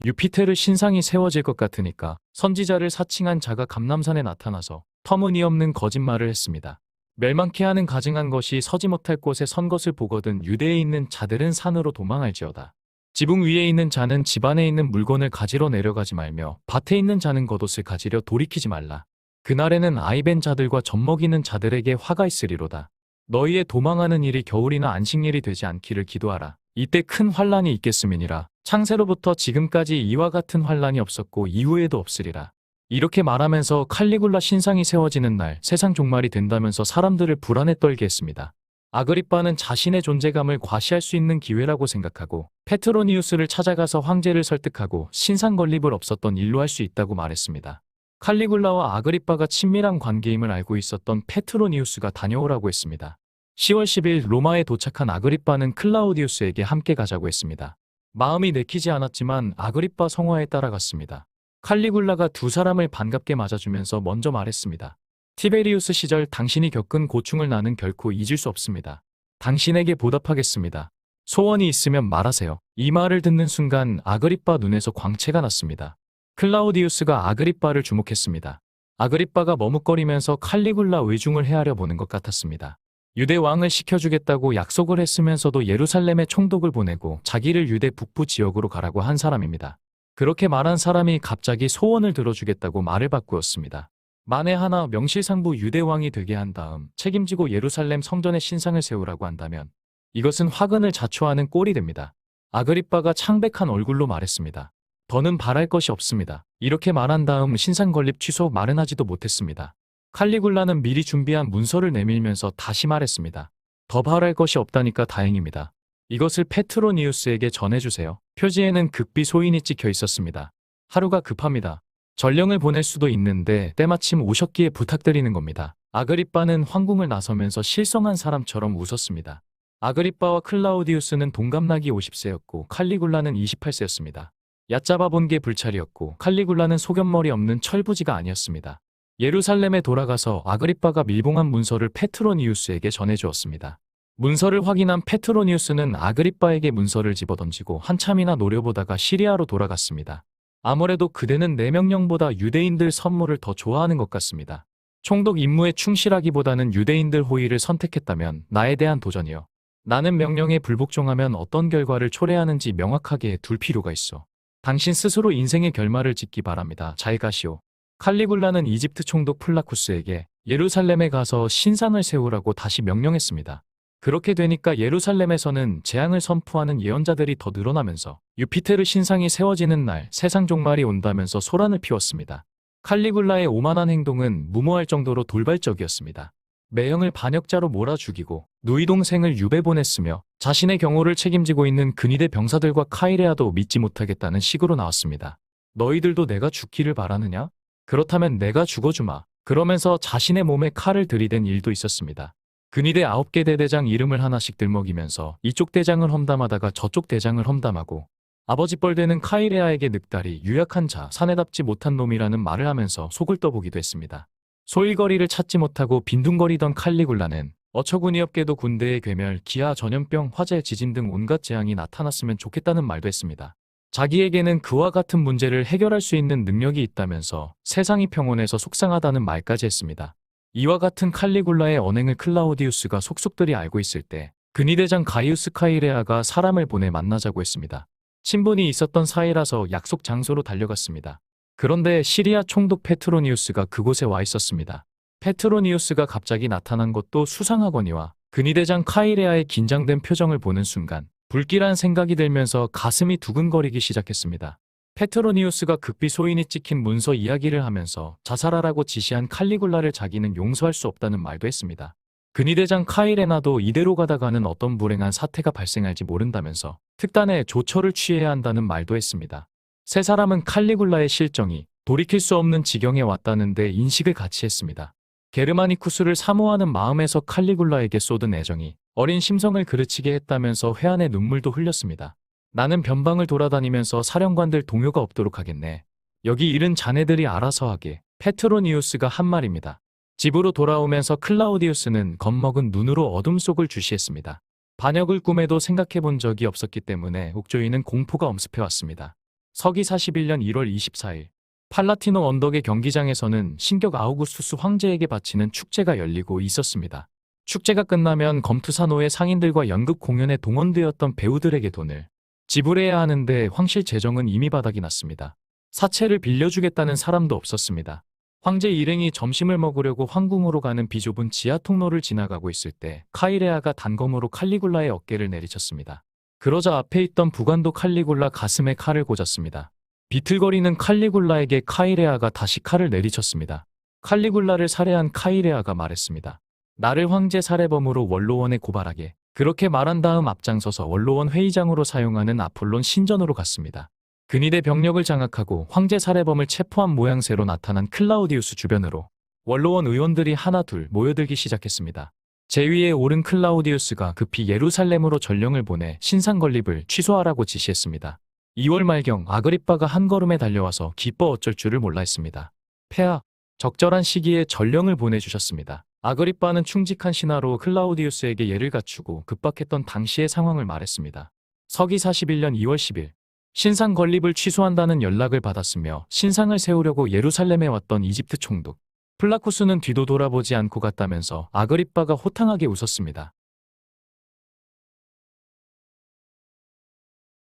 유피테르 신상이 세워질 것 같으니까 선지자를 사칭한 자가 감람산에 나타나서 터무니없는 거짓말을 했습니다. 멸망케 하는 가증한 것이 서지 못할 곳에 선 것을 보거든 유대에 있는 자들은 산으로 도망할지어다. 지붕 위에 있는 자는 집 안에 있는 물건을 가지러 내려가지 말며 밭에 있는 자는 겉옷을 가지려 돌이키지 말라. 그날에는 아이벤 자들과 젖먹이는 자들에게 화가 있으리로다. 너희의 도망하는 일이 겨울이나 안식일이 되지 않기를 기도하라. 이때 큰 환란이 있겠음이니라. 창세로부터 지금까지 이와 같은 환란이 없었고 이후에도 없으리라. 이렇게 말하면서 칼리굴라 신상이 세워지는 날 세상 종말이 된다면서 사람들을 불안에 떨게 했습니다. 아그리빠는 자신의 존재감을 과시할 수 있는 기회라고 생각하고 페트로니우스를 찾아가서 황제를 설득하고 신상 건립을 없었던 일로 할 수 있다고 말했습니다. 칼리굴라와 아그리빠가 친밀한 관계임을 알고 있었던 페트로니우스가 다녀오라고 했습니다. 10월 10일 로마에 도착한 아그리빠는 클라우디우스에게 함께 가자고 했습니다. 마음이 내키지 않았지만 아그리빠 성화에 따라갔습니다. 칼리굴라가 두 사람을 반갑게 맞아주면서 먼저 말했습니다. 티베리우스 시절 당신이 겪은 고충을 나는 결코 잊을 수 없습니다. 당신에게 보답하겠습니다. 소원이 있으면 말하세요. 이 말을 듣는 순간 아그리빠 눈에서 광채가 났습니다. 클라우디우스가 아그리빠를 주목했습니다. 아그리빠가 머뭇거리면서 칼리굴라 의중을 헤아려 보는 것 같았습니다. 유대 왕을 시켜주겠다고 약속을 했으면서도 예루살렘에 총독을 보내고 자기를 유대 북부 지역으로 가라고 한 사람입니다. 그렇게 말한 사람이 갑자기 소원을 들어주겠다고 말을 바꾸었습니다. 만에 하나 명실상부 유대 왕이 되게 한 다음 책임지고 예루살렘 성전에 신상을 세우라고 한다면 이것은 화근을 자초하는 꼴이 됩니다. 아그리빠가 창백한 얼굴로 말했습니다. 더는 바랄 것이 없습니다. 이렇게 말한 다음 신상 건립 취소 말은 하지도 못했습니다. 칼리굴라는 미리 준비한 문서를 내밀면서 다시 말했습니다. 더 바랄 것이 없다니까 다행입니다. 이것을 페트로니우스에게 전해주세요. 표지에는 극비 소인이 찍혀 있었습니다. 하루가 급합니다. 전령을 보낼 수도 있는데 때마침 오셨기에 부탁드리는 겁니다. 아그리빠는 황궁을 나서면서 실성한 사람처럼 웃었습니다. 아그리빠와 클라우디우스는 동갑나기 50세였고 칼리굴라는 28세였습니다. 얕잡아 본 게 불찰이었고 칼리굴라는 소견머리 없는 철부지가 아니었습니다. 예루살렘에 돌아가서 아그리빠가 밀봉한 문서를 페트로니우스에게 전해주었습니다. 문서를 확인한 페트로니우스는 아그리빠에게 문서를 집어던지고 한참이나 노려보다가 시리아로 돌아갔습니다. 아무래도 그대는 내 명령보다 유대인들 선물을 더 좋아하는 것 같습니다. 총독 임무에 충실하기보다는 유대인들 호의를 선택했다면 나에 대한 도전이요. 나는 명령에 불복종하면 어떤 결과를 초래하는지 명확하게 둘 필요가 있어. 당신 스스로 인생의 결말을 짓기 바랍니다. 잘 가시오. 칼리굴라는 이집트 총독 플라쿠스에게 예루살렘에 가서 신상을 세우라고 다시 명령했습니다. 그렇게 되니까 예루살렘에서는 재앙을 선포하는 예언자들이 더 늘어나면서 유피테르 신상이 세워지는 날 세상 종말이 온다면서 소란을 피웠습니다. 칼리굴라의 오만한 행동은 무모할 정도로 돌발적이었습니다. 매형을 반역자로 몰아 죽이고 누이 동생을 유배 보냈으며 자신의 경호를 책임지고 있는 근위대 병사들과 카이레아도 믿지 못하겠다는 식으로 나왔습니다. 너희들도 내가 죽기를 바라느냐? 그렇다면 내가 죽어주마. 그러면서 자신의 몸에 칼을 들이댄 일도 있었습니다. 근위대 9개 대대장 이름을 하나씩 들먹이면서 이쪽 대장을 험담하다가 저쪽 대장을 험담하고 아버지 뻘되는 카이레아에게 늑다리, 유약한 자, 사내답지 못한 놈이라는 말을 하면서 속을 떠보기도 했습니다. 소일거리를 찾지 못하고 빈둥거리던 칼리굴라는 어처구니없게도 군대의 괴멸, 기아, 전염병, 화재, 지진 등 온갖 재앙이 나타났으면 좋겠다는 말도 했습니다. 자기에게는 그와 같은 문제를 해결할 수 있는 능력이 있다면서 세상이 평온해서 속상하다는 말까지 했습니다. 이와 같은 칼리굴라의 언행을 클라우디우스가 속속들이 알고 있을 때 근위대장 가이우스 카이레아가 사람을 보내 만나자고 했습니다. 친분이 있었던 사이라서 약속 장소로 달려갔습니다. 그런데 시리아 총독 페트로니우스가 그곳에 와 있었습니다. 페트로니우스가 갑자기 나타난 것도 수상하거니와 근위대장 카이레아의 긴장된 표정을 보는 순간 불길한 생각이 들면서 가슴이 두근거리기 시작했습니다. 페트로니우스가 극비 소인이 찍힌 문서 이야기를 하면서 자살하라고 지시한 칼리굴라를 자기는 용서할 수 없다는 말도 했습니다. 근위대장 카이레나도 이대로 가다가는 어떤 불행한 사태가 발생할지 모른다면서 특단의 조처를 취해야 한다는 말도 했습니다. 세 사람은 칼리굴라의 실정이 돌이킬 수 없는 지경에 왔다는 데 인식을 같이 했습니다. 게르마니쿠스를 사모하는 마음에서 칼리굴라에게 쏟은 애정이 어린 심성을 그르치게 했다면서 회한의 눈물도 흘렸습니다. 나는 변방을 돌아다니면서 사령관들 동요가 없도록 하겠네. 여기 일은 자네들이 알아서 하게. 페트로니우스가 한 말입니다. 집으로 돌아오면서 클라우디우스는 겁먹은 눈으로 어둠 속을 주시했습니다. 반역을 꿈에도 생각해 본 적이 없었기 때문에 옥조이는 공포가 엄습해왔습니다. 서기 41년 1월 24일 팔라티노 언덕의 경기장에서는 신격 아우구스투스 황제에게 바치는 축제가 열리고 있었습니다. 축제가 끝나면 검투사노의 상인들과 연극 공연에 동원되었던 배우들에게 돈을 지불해야 하는데 황실 재정은 이미 바닥이 났습니다. 사채를 빌려주겠다는 사람도 없었습니다. 황제 일행이 점심을 먹으려고 황궁으로 가는 비좁은 지하 통로를 지나가고 있을 때 카이레아가 단검으로 칼리굴라의 어깨를 내리쳤습니다. 그러자 앞에 있던 부관도 칼리굴라 가슴에 칼을 꽂았습니다. 비틀거리는 칼리굴라에게 카이레아가 다시 칼을 내리쳤습니다. 칼리굴라를 살해한 카이레아가 말했습니다. 나를 황제 살해범으로 원로원에 고발하게. 그렇게 말한 다음 앞장서서 원로원 회의장으로 사용하는 아폴론 신전으로 갔습니다. 근위대 병력을 장악하고 황제 살해범을 체포한 모양새로 나타난 클라우디우스 주변으로 원로원 의원들이 하나둘 모여들기 시작했습니다. 제위에 오른 클라우디우스가 급히 예루살렘으로 전령을 보내 신상 건립을 취소하라고 지시했습니다. 2월 말경 아그리빠가 한 걸음에 달려와서 기뻐 어쩔 줄을 몰라 했습니다. 폐하, 적절한 시기에 전령을 보내주셨습니다. 아그리빠는 충직한 신하로 클라우디우스에게 예를 갖추고 급박했던 당시의 상황을 말했습니다. 서기 41년 2월 10일 신상 건립을 취소한다는 연락을 받았으며 신상을 세우려고 예루살렘에 왔던 이집트 총독 플라쿠스는 뒤도 돌아보지 않고 갔다면서 아그리빠가 호탕하게 웃었습니다.